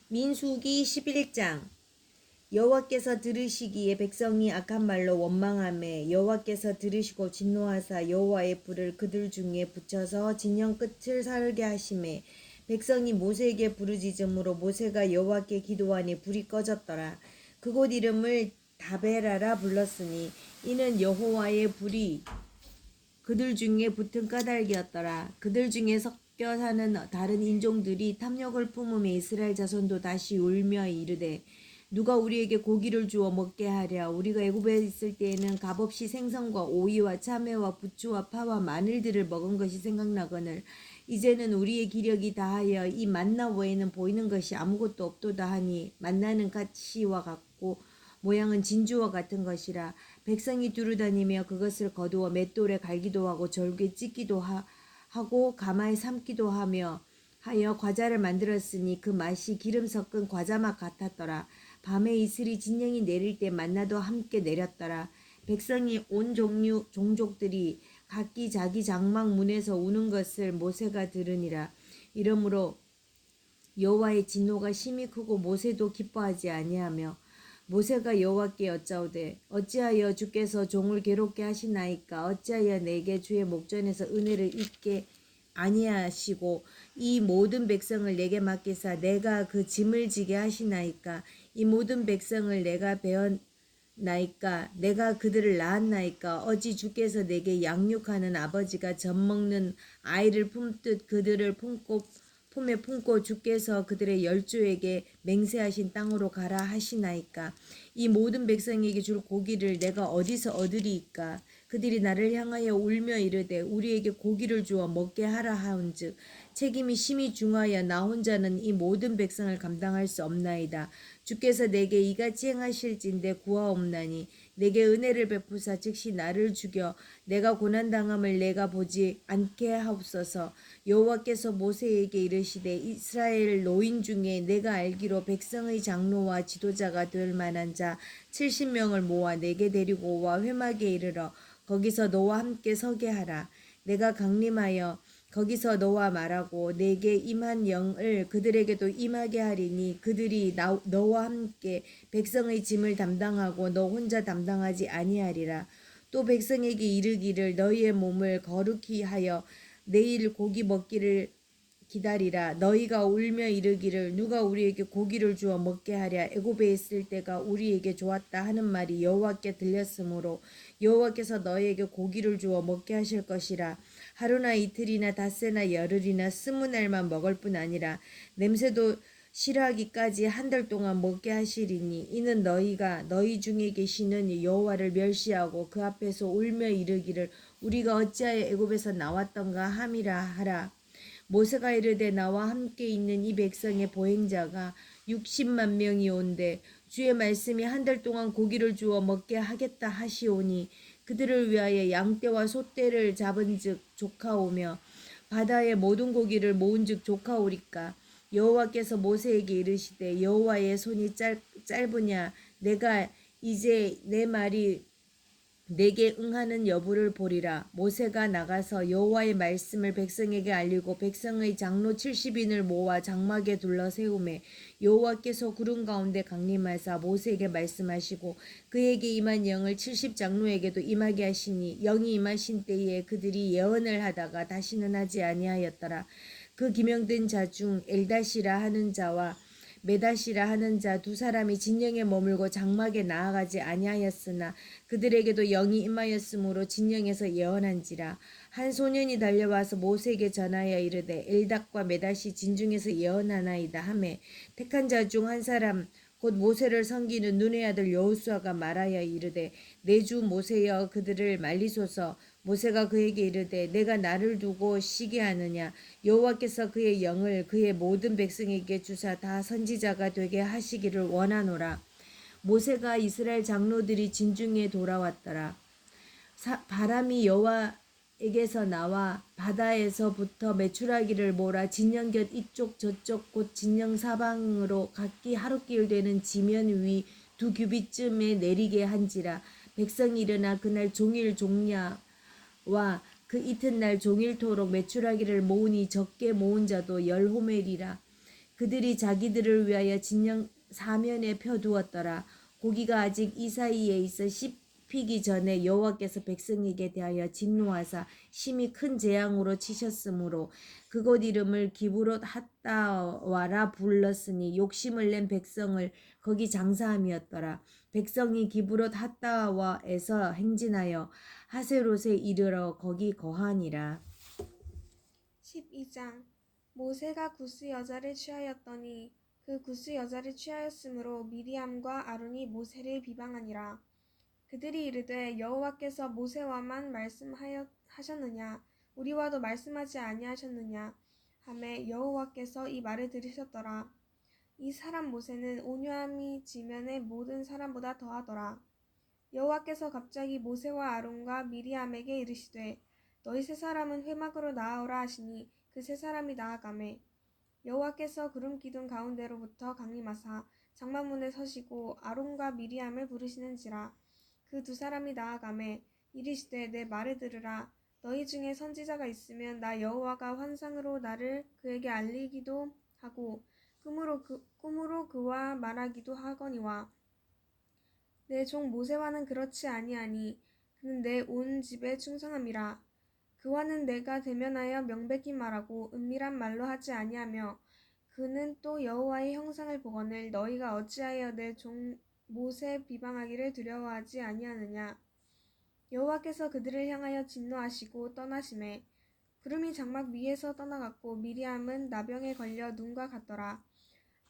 민수기 11장. 여호와께서 들으시기에 백성이 악한 말로 원망하매 여호와께서 들으시고 진노하사 여호와의 불을 그들 중에 붙여서 진영 끝을 살게 하시매 백성이 모세에게 부르짖음으로 모세가 여호와께 기도하니 불이 꺼졌더라. 그곳 이름을 다베라라 불렀으니 이는 여호와의 불이 그들 중에 붙은 까닭이었더라. 그들 중에 섞여 사는 다른 인종들이 탐욕을 품음에 이스라엘 자손도 다시 울며 이르되 누가 우리에게 고기를 주어 먹게 하랴. 우리가 애굽에 있을 때에는 값없이 생선과 오이와 참외와 부추와 파와 마늘들을 먹은 것이 생각나거늘 이제는 우리의 기력이 다하여 이 만나 외에는 보이는 것이 아무것도 없도다 하니 만나는 가시와 같고 모양은 진주와 같은 것이라. 백성이 두루다니며 그것을 거두어 맷돌에 갈기도 하고 절구에 찢기도 하고 가마에 삶기도 하여 과자를 만들었으니 그 맛이 기름 섞은 과자맛 같았더라. 밤에 이슬이 진영이 내릴 때 만나도 함께 내렸더라. 백성이 온 종족들이 각기 자기 장막 문에서 우는 것을 모세가 들으니라. 이러므로 여호와의 진노가 심히 크고 모세도 기뻐하지 아니하며 모세가 여호와께 여짜오되 어찌하여 주께서 종을 괴롭게 하시나이까. 어찌하여 내게 주의 목전에서 은혜를 잊게 아니하시고 이 모든 백성을 내게 맡기사 내가 그 짐을 지게 하시나이까. 이 모든 백성을 내가 배웠나이까. 내가 그들을 낳았나이까. 어찌 주께서 내게 양육하는 아버지가 젖먹는 아이를 품듯 그들을 품에 품고 주께서 그들의 열조에게 맹세하신 땅으로 가라 하시나이까. 이 모든 백성에게 줄 고기를 내가 어디서 얻으리이까. 그들이 나를 향하여 울며 이르되 우리에게 고기를 주어 먹게 하라 하온즉 책임이 심히 중하여 나 혼자는 이 모든 백성을 감당할 수 없나이다. 주께서 내게 이같이 행하실진대 구하옵나니 내게 은혜를 베푸사 즉시 나를 죽여 내가 고난당함을 내가 보지 않게 하옵소서. 여호와께서 모세에게 이르시되 이스라엘 노인 중에 내가 알기로 백성의 장로와 지도자가 될 만한 자 70명을 모아 내게 데리고 와 회막에 이르러 거기서 너와 함께 서게 하라. 내가 강림하여 거기서 너와 말하고 내게 임한 영을 그들에게도 임하게 하리니 그들이 너와 함께 백성의 짐을 담당하고 너 혼자 담당하지 아니하리라. 또 백성에게 이르기를 너희의 몸을 거룩히 하여 내일 고기 먹기를 기다리라. 너희가 울며 이르기를 누가 우리에게 고기를 주어 먹게 하랴. 애굽에 있을 때가 우리에게 좋았다 하는 말이 여호와께 들렸으므로 여호와께서 너희에게 고기를 주어 먹게 하실 것이라. 하루나 이틀이나 닷새나 열흘이나 20날만 먹을 뿐 아니라 냄새도 싫어하기까지 한 달 동안 먹게 하시리니 이는 너희가 너희 중에 계시는 여호와를 멸시하고 그 앞에서 울며 이르기를 우리가 어찌하여 애굽에서 나왔던가 함이라 하라. 모세가 이르되 나와 함께 있는 이 백성의 보행자가 60만 명이 온데 주의 말씀이 한 달 동안 고기를 주어 먹게 하겠다 하시오니 그들을 위하여 양떼와 소떼를 잡은즉 조카오며 바다의 모든 고기를 모은즉 조카오리까. 여호와께서 모세에게 이르시되 여호와의 손이 짧으냐 내가 이제 내 말이 내게 응하는 여부를 보리라. 모세가 나가서 여호와의 말씀을 백성에게 알리고 백성의 장로 70인을 모아 장막에 둘러 세우매 여호와께서 구름 가운데 강림하사 모세에게 말씀하시고 그에게 임한 영을 70장로에게도 임하게 하시니 영이 임하신 때에 그들이 예언을 하다가 다시는 하지 아니하였더라. 그 기명된 자 중 엘다시라 하는 자와 메다시라 하는 자 두 사람이 진영에 머물고 장막에 나아가지 아니하였으나 그들에게도 영이 임하였으므로 진영에서 예언한지라. 한 소년이 달려와서 모세에게 전하여 이르되 엘닥과 메다시 진중에서 예언하나이다 하매 택한 자 중 한 사람 곧 모세를 섬기는 눈의 아들 여호수아가 말하여 이르되 내 주 모세여 그들을 말리소서. 모세가 그에게 이르되 내가 나를 두고 쉬게 하느냐. 여호와께서 그의 영을 그의 모든 백성에게 주사 다 선지자가 되게 하시기를 원하노라. 모세가 이스라엘 장로들이 진중에 돌아왔더라. 바람이 여호와에게서 나와 바다에서부터 메추라기를 몰아 진영 곁 이쪽 저쪽 곧 진영 사방으로 각기 하루길 되는 지면 위 2규빗쯤에 내리게 한지라. 백성이 일어나 그날 종일 종야와 그 이튿날 종일토록 메추라기를 모으니 적게 모은 자도 10호멜이라. 그들이 자기들을 위하여 진영 사면에 펴두었더라. 고기가 아직 이 사이에 있어 씹히기 전에 여호와께서 백성에게 대하여 진노하사 심히 큰 재앙으로 치셨으므로 그곳 이름을 기브롯 핫다와라 불렀으니 욕심을 낸 백성을 거기 장사함이었더라. 백성이 기브롯 핫다와에서 행진하여 하세롯에 이르러 거기 거하니라. 12장 모세가 구스 여자를 취하였더니 그 구스 여자를 취하였으므로 미리암과 아론이 모세를 비방하니라. 그들이 이르되 여호와께서 모세와만 말씀하셨느냐 우리와도 말씀하지 아니하셨느냐 하매 여호와께서 이 말을 들으셨더라. 이 사람 모세는 온유함이 지면의 모든 사람보다 더하더라. 여호와께서 갑자기 모세와 아론과 미리암에게 이르시되 너희 세 사람은 회막으로 나아오라 하시니 그 세 사람이 나아가매 여호와께서 구름 기둥 가운데로부터 강림하사 장막문에 서시고 아론과 미리암을 부르시는지라. 그 두 사람이 나아가매 이르시되 내 말을 들으라. 너희 중에 선지자가 있으면 나 여호와가 환상으로 나를 그에게 알리기도 하고 꿈으로 그와 말하기도 하거니와 내 종 모세와는 그렇지 아니하니 그는 내 온 집에 충성함이라. 그와는 내가 대면하여 명백히 말하고 은밀한 말로 하지 아니하며 그는 또 여호와의 형상을 보거늘 너희가 어찌하여 내 종 모세 비방하기를 두려워하지 아니하느냐. 여호와께서 그들을 향하여 진노하시고 떠나시매 구름이 장막 위에서 떠나갔고 미리암은 나병에 걸려 눈과 같더라.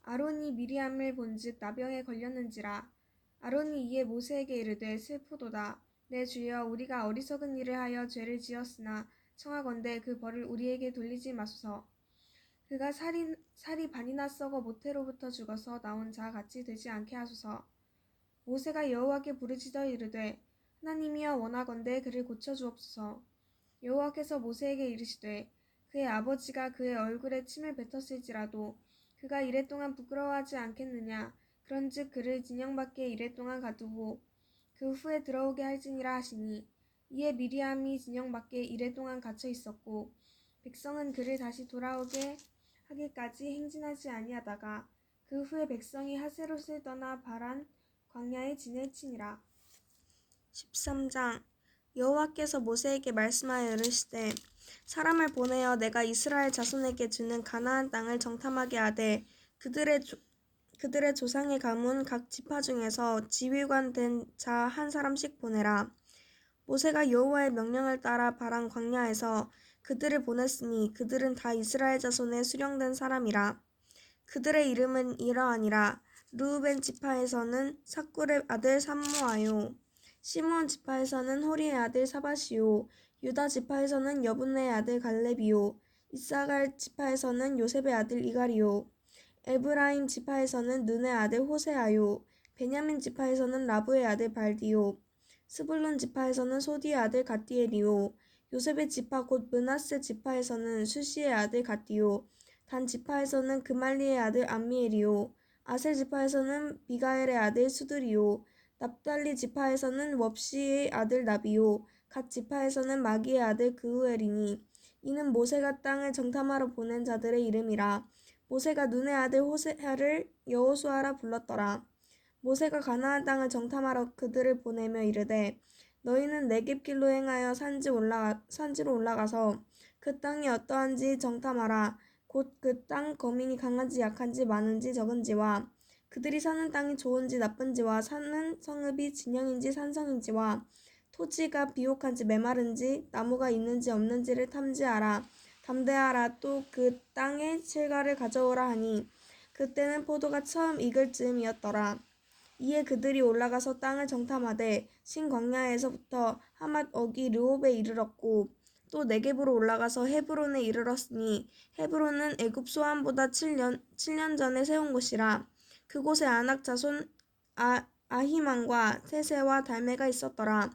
아론이 미리암을 본즉 나병에 걸렸는지라. 아론이 이에 모세에게 이르되 슬프도다. 내 주여 우리가 어리석은 일을 하여 죄를 지었으나 청하건대 그 벌을 우리에게 돌리지 마소서. 그가 살이 반이나 썩어 모태로부터 죽어서 나온 자 같이 되지 않게 하소서. 모세가 여호와께 부르짖어 이르되 하나님이여 원하건대 그를 고쳐주옵소서. 여호와께서 모세에게 이르시되 그의 아버지가 그의 얼굴에 침을 뱉었을지라도 그가 이랫동안 부끄러워하지 않겠느냐. 그런즉 그를 진영 밖에 이랫동안 가두고 그 후에 들어오게 할지니라 하시니 이에 미리암이 진영 밖에 이랫동안 갇혀 있었고 백성은 그를 다시 돌아오게 하기까지 행진하지 아니하다가 그 후에 백성이 하세롯을 떠나 바란 광야에 진을 치니라. 13장 여호와께서 모세에게 말씀하여 이르시되 사람을 보내어 내가 이스라엘 자손에게 주는 가나안 땅을 정탐하게 하되 그들의 조상의 가문 각 지파 중에서 지휘관 된 자 한 사람씩 보내라. 모세가 여호와의 명령을 따라 바란 광야에서 그들을 보냈으니 그들은 다 이스라엘 자손에 수령된 사람이라. 그들의 이름은 이러하니라. 르우벤 지파에서는 사꿀의 아들 삼무아요. 시므온 지파에서는 호리의 아들 사바시요. 유다 지파에서는 여분네의 아들 갈렙이요. 이사갈 지파에서는 요셉의 아들 이갈이요. 에브라임 지파에서는 눈의 아들 호세아요. 베냐민 지파에서는 라브의 아들 발디요. 스불론 지파에서는 소디의 아들 갓디엘이요. 요셉의 지파 곧 므낫세 지파에서는 수시의 아들 갓디요. 단 지파에서는 그말리의 아들 암미엘이요. 아셀 지파에서는 비가엘의 아들 수들이요. 납달리 지파에서는 웁시의 아들 나비요. 갓 지파에서는 마기의 아들 그우엘이니 이는 모세가 땅을 정탐하러 보낸 자들의 이름이라. 모세가 눈의 아들 호세아를 여호수아라 불렀더라. 모세가 가나안 땅을 정탐하러 그들을 보내며 이르되 너희는 네겝길로 행하여 산지로 올라가서 그 땅이 어떠한지 정탐하라. 곧 그 땅 거민이 강한지 약한지 많은지 적은지와 그들이 사는 땅이 좋은지 나쁜지와 사는 성읍이 진영인지 산성인지와 토지가 비옥한지 메마른지 나무가 있는지 없는지를 탐지하라. 담대하라. 또 그 땅의 실과를 가져오라 하니 그때는 포도가 처음 익을 즈음이었더라. 이에 그들이 올라가서 땅을 정탐하되 신광야에서부터 하맛 어기 르홉에 이르렀고 또 네겝으로 올라가서 헤브론에 이르렀으니 헤브론은 애굽 소안보다 7년 전에 세운 곳이라. 그곳에 아낙 자손 아히만과 세세와 달메가 있었더라.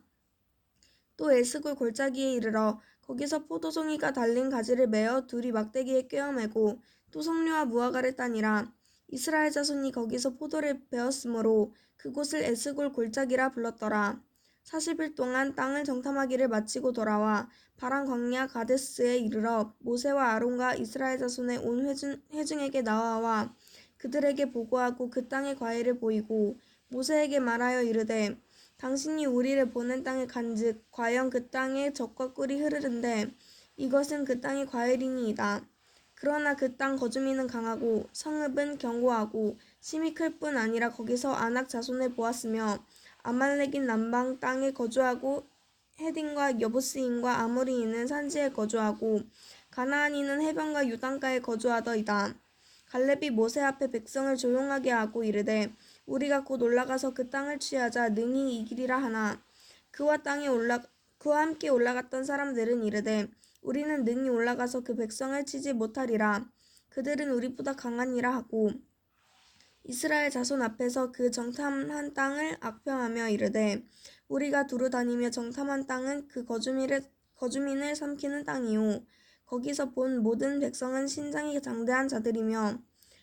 또 에스골 골짜기에 이르러 거기서 포도송이가 달린 가지를 메어 둘이 막대기에 꿰어매고 또 석류와 무화과를 따니라. 이스라엘 자손이 거기서 포도를 베었으므로 그곳을 에스골 골짜기라 불렀더라. 40일 동안 땅을 정탐하기를 마치고 돌아와 바란 광야 가데스에 이르러 모세와 아론과 이스라엘 자손의 온 회중에게 나와 그들에게 보고하고 그 땅의 과일을 보이고 모세에게 말하여 이르되 당신이 우리를 보낸 땅에 간즉 과연 그 땅에 젖과 꿀이 흐르는데 이것은 그 땅의 과일이니이다. 그러나 그 땅 거주민은 강하고 성읍은 견고하고 심히 클 뿐 아니라 거기서 아낙 자손을 보았으며 아말렉인 남방 땅에 거주하고 헤딘과 여부스인과 아모리인은 산지에 거주하고 가나안인은 해변과 유단가에 거주하더이다. 갈렙이 모세 앞에 백성을 조용하게 하고 이르되 우리가 곧 올라가서 그 땅을 취하자 능히 이기리라 하나 그와 함께 올라갔던 사람들은 이르되 우리는 능히 올라가서 그 백성을 치지 못하리라. 그들은 우리보다 강하니라 하고 이스라엘 자손 앞에서 그 정탐한 땅을 악평하며 이르되 우리가 두루 다니며 정탐한 땅은 그 거주민을 삼키는 땅이요 거기서 본 모든 백성은 신장이 장대한 자들이며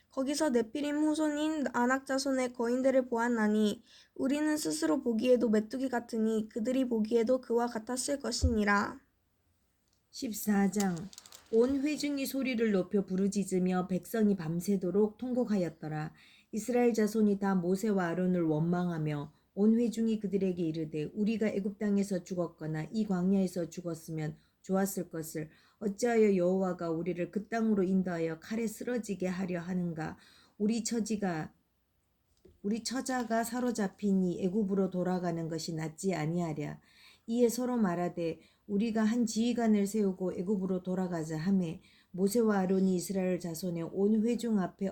거기서 네피림 후손인 아낙 자손의 거인들을 보았나니 우리는 스스로 보기에도 메뚜기 같으니 그들이 보기에도 그와 같았을 것이니라. 14장 온 회중이 소리를 높여 부르짖으며 백성이 밤새도록 통곡하였더라. 이스라엘 자손이 다 모세와 아론을 원망하며 온 회중이 그들에게 이르되 우리가 애굽 땅에서 죽었거나 이 광야에서 죽었으면 좋았을 것을 어찌하여 여호와가 우리를 그 땅으로 인도하여 칼에 쓰러지게 하려 하는가. 우리 처자가 사로잡히니 애굽으로 돌아가는 것이 낫지 아니하랴. 이에 서로 말하되 우리가 한 지휘관을 세우고 애굽으로 돌아가자 하매 모세와 아론이 이스라엘 자손의 온 회중 앞에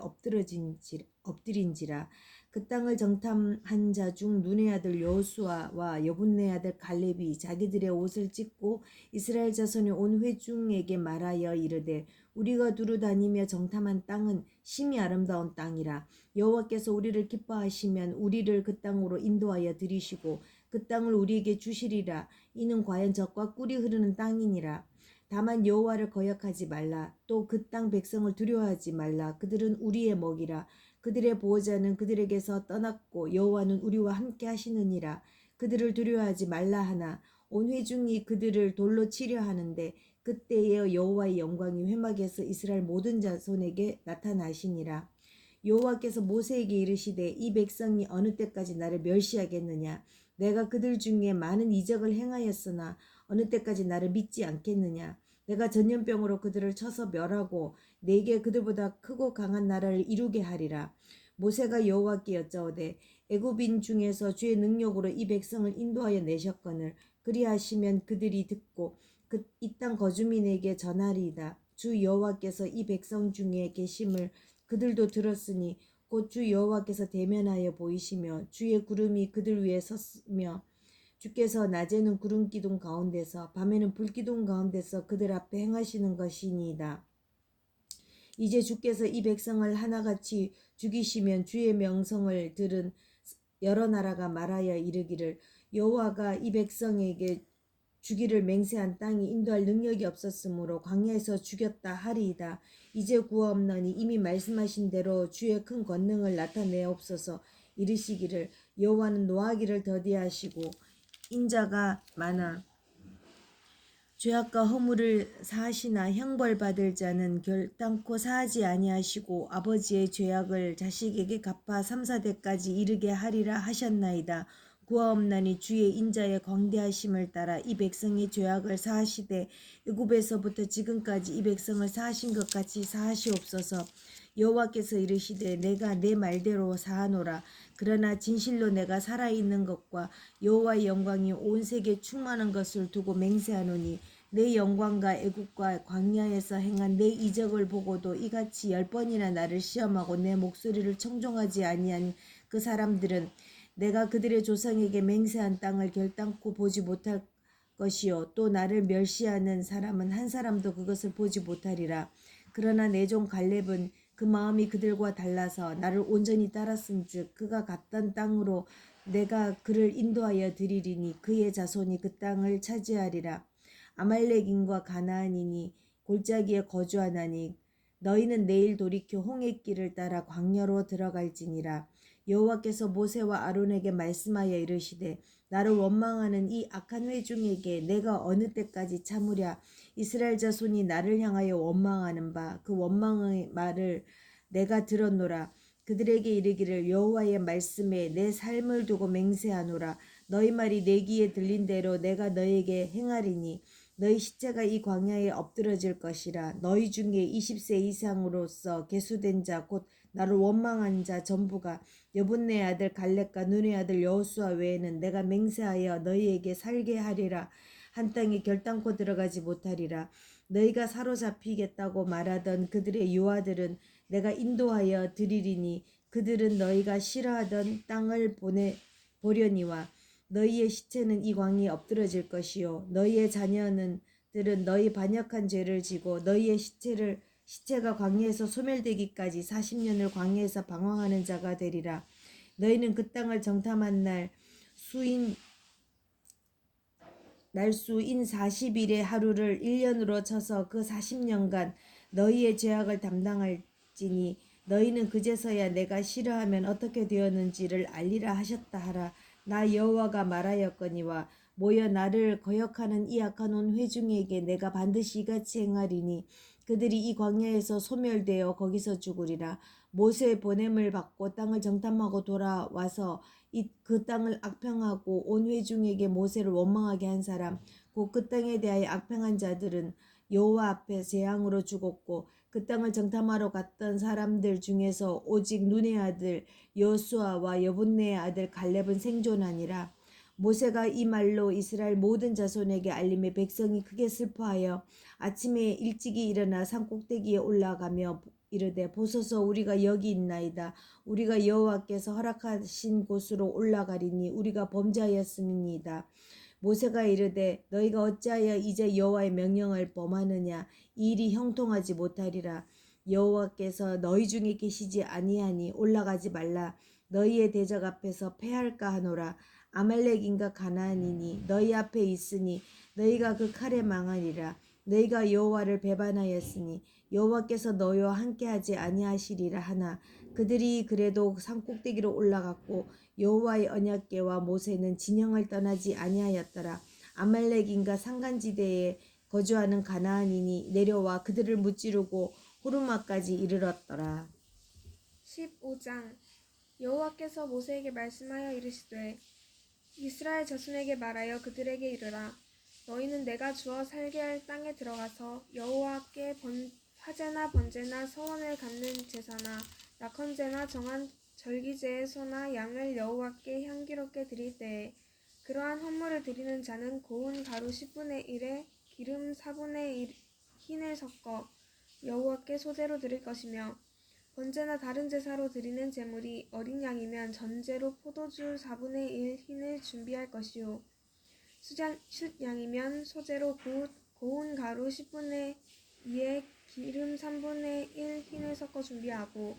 엎드린지라. 그 땅을 정탐한 자 중 눈의 아들 여호수아와 여분네 아들 갈렙이 자기들의 옷을 찢고 이스라엘 자손의 온 회중에게 말하여 이르되 우리가 두루 다니며 정탐한 땅은 심히 아름다운 땅이라. 여호와께서 우리를 기뻐하시면 우리를 그 땅으로 인도하여 들이시고 그 땅을 우리에게 주시리라. 이는 과연 젖과 꿀이 흐르는 땅이니라. 다만 여호와를 거역하지 말라. 또 그 땅 백성을 두려워하지 말라. 그들은 우리의 먹이라. 그들의 보호자는 그들에게서 떠났고 여호와는 우리와 함께 하시느니라. 그들을 두려워하지 말라 하나 온 회중이 그들을 돌로 치려 하는데 그때에 여호와의 영광이 회막에서 이스라엘 모든 자손에게 나타나시니라. 여호와께서 모세에게 이르시되 이 백성이 어느 때까지 나를 멸시하겠느냐. 내가 그들 중에 많은 이적을 행하였으나 어느 때까지 나를 믿지 않겠느냐. 내가 전염병으로 그들을 쳐서 멸하고 내게 그들보다 크고 강한 나라를 이루게 하리라. 모세가 여호와께 여짜오되 애굽인 중에서 주의 능력으로 이 백성을 인도하여 내셨거늘 그리하시면 그들이 듣고 이 땅 거주민에게 전하리이다. 주 여호와께서 이 백성 중에 계심을 그들도 들었으니 곧 주 여호와께서 대면하여 보이시며 주의 구름이 그들 위에 섰으며 주께서 낮에는 구름 기둥 가운데서 밤에는 불 기둥 가운데서 그들 앞에 행하시는 것이니이다. 이제 주께서 이 백성을 하나같이 죽이시면 주의 명성을 들은 여러 나라가 말하여 이르기를 여호와가 이 백성에게 주기를 맹세한 땅이 인도할 능력이 없었으므로 광야에서 죽였다 하리이다. 이제 구하옵나니 이미 말씀하신 대로 주의 큰 권능을 나타내옵소서. 이르시기를 여호와는 노하기를 더디하시고 인자가 많아 죄악과 허물을 사하시나 형벌받을 자는 결단코 사하지 아니하시고 아버지의 죄악을 자식에게 갚아 3, 4대까지 이르게 하리라 하셨나이다. 구하옵나니 주의 인자의 광대하심을 따라 이 백성의 죄악을 사하시되 애굽에서부터 지금까지 이 백성을 사하신 것 같이 사하시옵소서. 여호와께서 이르시되 내가 내 말대로 사하노라. 그러나 진실로 내가 살아있는 것과 여호와의 영광이 온 세계에 충만한 것을 두고 맹세하노니 내 영광과 애굽과 광야에서 행한 내 이적을 보고도 이같이 10번이나 나를 시험하고 내 목소리를 청종하지 아니한 그 사람들은 내가 그들의 조상에게 맹세한 땅을 결단코 보지 못할 것이요 또 나를 멸시하는 사람은 한 사람도 그것을 보지 못하리라. 그러나 내 종 갈렙은 그 마음이 그들과 달라서 나를 온전히 따랐은즉 그가 갔던 땅으로 내가 그를 인도하여 드리리니 그의 자손이 그 땅을 차지하리라. 아말렉인과 가나안인이 골짜기에 거주하나니 너희는 내일 돌이켜 홍해길을 따라 광야로 들어갈지니라. 여호와께서 모세와 아론에게 말씀하여 이르시되 나를 원망하는 이 악한 회중에게 내가 어느 때까지 참으랴. 이스라엘 자손이 나를 향하여 원망하는 바 그 원망의 말을 내가 들었노라. 그들에게 이르기를 여호와의 말씀에 내 삶을 두고 맹세하노라. 너희 말이 내 귀에 들린 대로 내가 너에게 행하리니 너희 시체가 이 광야에 엎드러질 것이라. 너희 중에 20세 이상으로서 계수된 자 곧 나를 원망한 자 전부가 여분네 아들 갈렙과 눈의 아들 여호수아 외에는 내가 맹세하여 너희에게 살게 하리라. 한 땅에 결단코 들어가지 못하리라. 너희가 사로잡히겠다고 말하던 그들의 유아들은 내가 인도하여 드리리니 그들은 너희가 싫어하던 땅을 보려니와 너희의 시체는 이 광야에 엎드러질 것이요 너희의 자녀들은 너희 반역한 죄를 지고 너희의 시체가 광야에서 소멸되기까지 40년을 광야에서 방황하는 자가 되리라. 너희는 그 땅을 정탐한 날수인 40일의 하루를 1년으로 쳐서 그 40년간 너희의 죄악을 담당할지니 너희는 그제서야 내가 싫어하면 어떻게 되었는지를 알리라 하셨다 하라. 나 여호와가 말하였거니와 모여 나를 거역하는 이 악한 온 회중에게 내가 반드시 이같이 행하리니 그들이 이 광야에서 소멸되어 거기서 죽으리라. 모세의 보냄을 받고 땅을 정탐하고 돌아와서 그 땅을 악평하고 온 회중에게 모세를 원망하게 한 사람 곧 그 땅에 대하여 악평한 자들은 여호와 앞에 재앙으로 죽었고 그 땅을 정탐하러 갔던 사람들 중에서 오직 눈의 아들 여호수아와 여분네의 아들 갈렙은 생존하니라. 모세가 이 말로 이스라엘 모든 자손에게 알림에 백성이 크게 슬퍼하여 아침에 일찍이 일어나 산꼭대기에 올라가며 이르되 보소서 우리가 여기 있나이다. 우리가 여호와께서 허락하신 곳으로 올라가리니 우리가 범죄하였음이니이다. 모세가 이르되 너희가 어찌하여 이제 여호와의 명령을 범하느냐. 이 일이 형통하지 못하리라. 여호와께서 너희 중에 계시지 아니하니 올라가지 말라. 너희의 대적 앞에서 패할까 하노라. 아말렉인가 가나안이니 너희 앞에 있으니 너희가 그 칼에 망하리라. 너희가 여호와를 배반하였으니 여호와께서 너희와 함께하지 아니하시리라 하나 그들이 그래도 산꼭대기로 올라갔고 여호와의 언약궤와 모세는 진영을 떠나지 아니하였더라. 아말렉인가 산간지대에 거주하는 가나안인이 내려와 그들을 무찌르고 호르마까지 이르렀더라. 15장 여호와께서 모세에게 말씀하여 이르시되 이스라엘 자손에게 말하여 그들에게 이르라. 너희는 내가 주어 살게 할 땅에 들어가서 여호와께 화제나 번제나 서원을 갚는 제사나 낙헌제나 정한 절기제의 소나 양을 여호와께 향기롭게 드릴 때에 그러한 헌물을 드리는 자는 고운 가루 10분의 1에 기름 4분의 1 흰을 섞어 여호와께 소제로 드릴 것이며 번제나 다른 제사로 드리는 제물이 어린 양이면 전제로 포도주 4분의 1 흰을 준비할 것이요 숫양이면 소제로 고운 가루 10분의 2에 기름 3분의 1 흰을 섞어 준비하고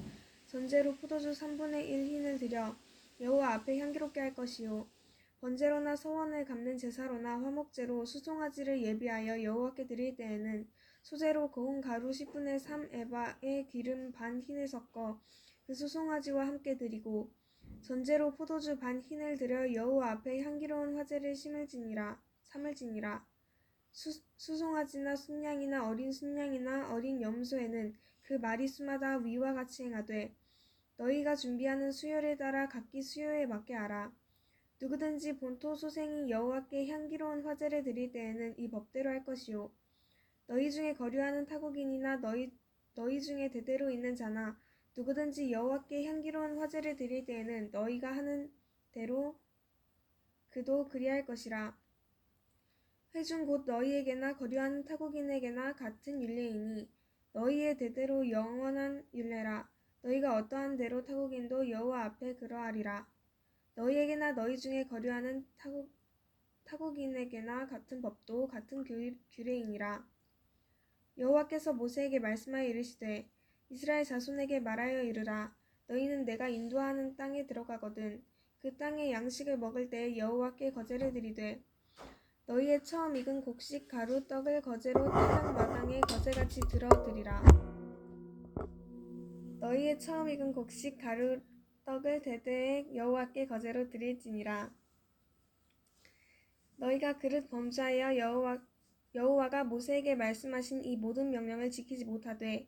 전제로 포도주 3분의 1 흰을 드려 여호와 앞에 향기롭게 할 것이요 번제로나 서원을 갚는 제사로나 화목제로 수송아지를 예비하여 여호와께 드릴 때에는 소제로 고운 가루 10분의 3 에바에 기름 반 흰을 섞어 그 수송아지와 함께 드리고 전제로 포도주 반 흰을 드려 여호와 앞에 향기로운 화제를 삼을지니라. 수송아지나 순양이나 어린 순양이나 어린 염소에는 그 마리수마다 위와 같이 행하되 너희가 준비하는 수요를 따라 각기 수요에 맞게 하라. 누구든지 본토 소생이 여호와께 향기로운 화제를 드릴 때에는 이 법대로 할 것이요 너희 중에 거류하는 타국인이나 너희 중에 대대로 있는 자나 누구든지 여호와께 향기로운 화제를 드릴 때에는 너희가 하는 대로 그도 그리할 것이라. 회중 곧 너희에게나 거류하는 타국인에게나 같은 율례이니 너희의 대대로 영원한 율례라. 너희가 어떠한 대로 타국인도 여호와 앞에 그러하리라. 너희에게나 너희 중에 거류하는 타국인에게나 같은 법도 같은 규례이니라. 여호와께서 모세에게 말씀하여 이르시되 이스라엘 자손에게 말하여 이르라. 너희는 내가 인도하는 땅에 들어가거든 그 땅의 양식을 먹을 때에 여호와께 거제를 드리되 너희의 처음 익은 곡식 가루 떡을 거제로 타작 마당에 거제같이 들어 드리라. 너희의 처음 익은 곡식 가루 떡을 대대에 여호와께 거제로 드릴지니라. 너희가 그릇 범죄하여 여호와가 모세에게 말씀하신 이 모든 명령을 지키지 못하되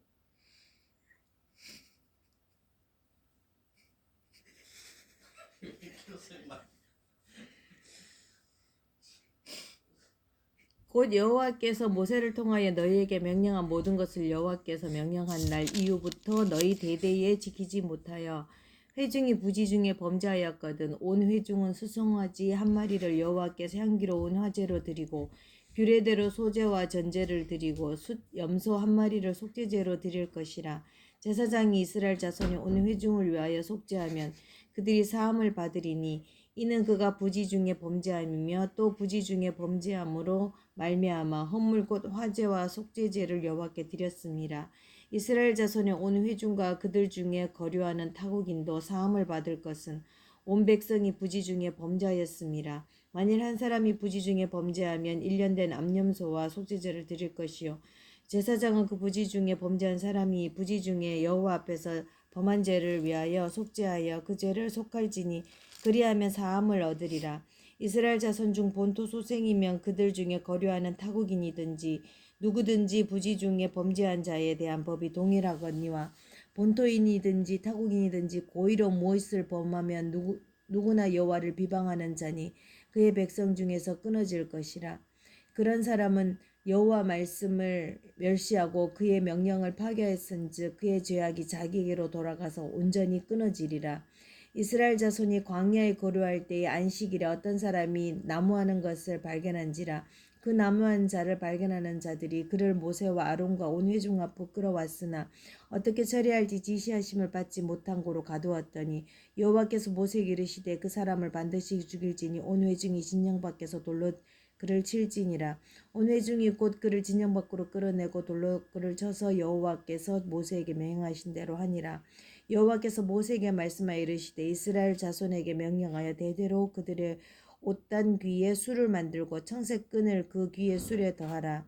곧 여호와께서 모세를 통하여 너희에게 명령한 모든 것을 여호와께서 명령한 날 이후부터 너희 대대에 지키지 못하여 회중이 부지 중에 범죄하였거든. 온 회중은 수송아지 한 마리를 여호와께서 향기로운 화제로 드리고 규례대로 소제와 전제를 드리고 숫 염소 한 마리를 속죄제로 드릴 것이라. 제사장이 이스라엘 자손이 온 회중을 위하여 속죄하면 그들이 사함을 받으리니 이는 그가 부지 중에 범죄함이며 또 부지 중에 범죄함으로 말미암아 헌물 곧 화제와 속죄제를 여호와께 드렸습니다. 이스라엘 자손의 온 회중과 그들 중에 거류하는 타국인도 사함을 받을 것은 온 백성이 부지 중에 범죄하였습니다. 만일 한 사람이 부지 중에 범죄하면 1년 된 암염소와 속죄제를 드릴 것이요 제사장은 그 부지 중에 범죄한 사람이 부지 중에 여호와 앞에서 범한 죄를 위하여 속죄하여 그 죄를 속할지니 그리하면 사함을 얻으리라. 이스라엘 자손 중 본토 소생이면 그들 중에 거류하는 타국인이든지 누구든지 부지 중에 범죄한 자에 대한 법이 동일하거니와 본토인이든지 타국인이든지 고의로 무엇을 범하면 누구나 여호와를 비방하는 자니 그의 백성 중에서 끊어질 것이라. 그런 사람은 여호와 말씀을 멸시하고 그의 명령을 파괴했은즉 그의 죄악이 자기에게로 돌아가서 온전히 끊어지리라. 이스라엘 자손이 광야에 거류할 때에 안식일에 어떤 사람이 나무하는 것을 발견한지라. 그 나무한 자를 발견하는 자들이 그를 모세와 아론과 온 회중 앞으로 끌어왔으나 어떻게 처리할지 지시하심을 받지 못한 고로 가두었더니 여호와께서 모세에게 이르시되 그 사람을 반드시 죽일지니 온 회중이 진영 밖에서 돌로 그를 칠지니라. 온 회중이 곧 그를 진영 밖으로 끌어내고 돌로 그를 쳐서 여호와께서 모세에게 명령하신 대로 하니라. 여호와께서 모세에게 말씀하여 이르시되 이스라엘 자손에게 명령하여 대대로 그들의 옷단 귀에 술을 만들고 청색 끈을 그 귀에 술에 더하라.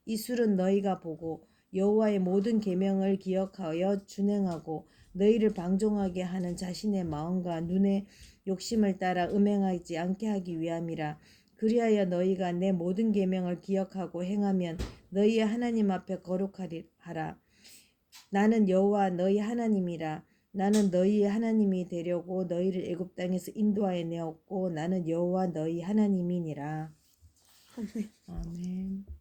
이 술은 너희가 보고 여호와의 모든 계명을 기억하여 준행하고 너희를 방종하게 하는 자신의 마음과 눈의 욕심을 따라 음행하지 않게 하기 위함이라. 그리하여 너희가 내 모든 계명을 기억하고 행하면 너희의 하나님 앞에 거룩하라. 나는 여호와 너희 하나님이라. 나는 너희의 하나님이 되려고 너희를 애굽 땅에서 인도하여 내었고 나는 여호와 너희 하나님이니라. 아멘.